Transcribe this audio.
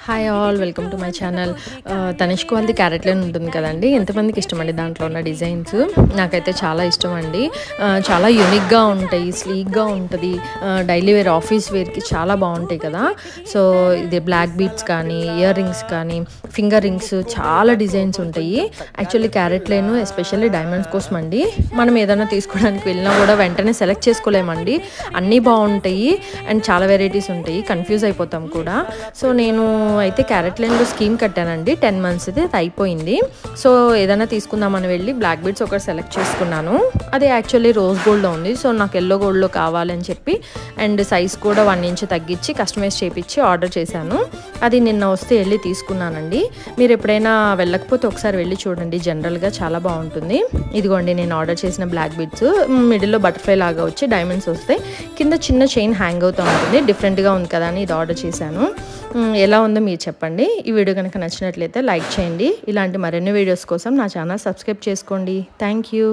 Hi all welcome to my channel. Tanishq వాళ్ళది carrot line ఉంటుంది కదండి, ఎంతమందికి ఇష్టం అండి దాంట్లో ఉన్న డిజైన్స్. నాకైతే చాలా ఇష్టం అండి. చాలా యూనిక్గా ఉంటాయి, స్లీక్గా ఉంటుంది, డైలీ వేర్ ఆఫీస్ వేర్కి చాలా బాగుంటాయి కదా. సో ఇది బ్లాక్ బీడ్స్ కానీ, ఇయర్ రింగ్స్ కానీ, ఫింగర్ రింగ్స్, చాలా డిజైన్స్ ఉంటాయి. Actually carrot line especially diamonds కోసం అండి. మనం ఏదైనా తీసుకోవడానికి వెళ్ళినా కూడా వెంటనే సెలెక్ట్ చేసుకోలేమండి, అన్నీ బాగుంటాయి అండ్ చాలా వెరైటీస్ ఉంటాయి, కన్ఫ్యూజ్ అయిపోతాం కూడా. సో నేను అయితే క్యారెట్ లైన్లో స్కీమ్ కట్టానండి, 10 months ఇది అయిపోయింది. సో ఏదైనా తీసుకుందామని వెళ్ళి బ్లాక్ బీడ్స్ ఒకటి సెలెక్ట్ చేసుకున్నాను. అది యాక్చువల్లీ రోజ్ గోల్డ్లో ఉంది, సో నాకు ఎల్లో గోల్డ్లో కావాలని చెప్పి అండ్ సైజ్ కూడా 1 inch తగ్గించి కస్టమైజ్ చేయించి ఆర్డర్ చేశాను. అది నిన్న వస్తే వెళ్ళి తీసుకున్నానండి. మీరు ఎప్పుడైనా వెళ్ళకపోతే ఒకసారి వెళ్ళి చూడండి, జనరల్గా చాలా బాగుంటుంది. ఇదిగోండి నేను ఆర్డర్ చేసిన బ్లాక్ బీడ్స్, మిడిల్లో బటర్ఫ్లై లాగా వచ్చి డైమండ్స్ వస్తాయి, కింద చిన్న చైన్ హ్యాంగ్ అవుతూ ఉంటుంది. డిఫరెంట్గా ఉంది కదా అని ఇది ఆర్డర్ చేశాను. ఎలా ఉందో మీరు చెప్పండి. ఈ వీడియో కనుక నచ్చినట్లయితే లైక్ చేయండి. ఇలాంటి మరిన్ని వీడియోస్ కోసం నా ఛానల్ సబ్స్క్రైబ్ చేసుకోండి. Thank you.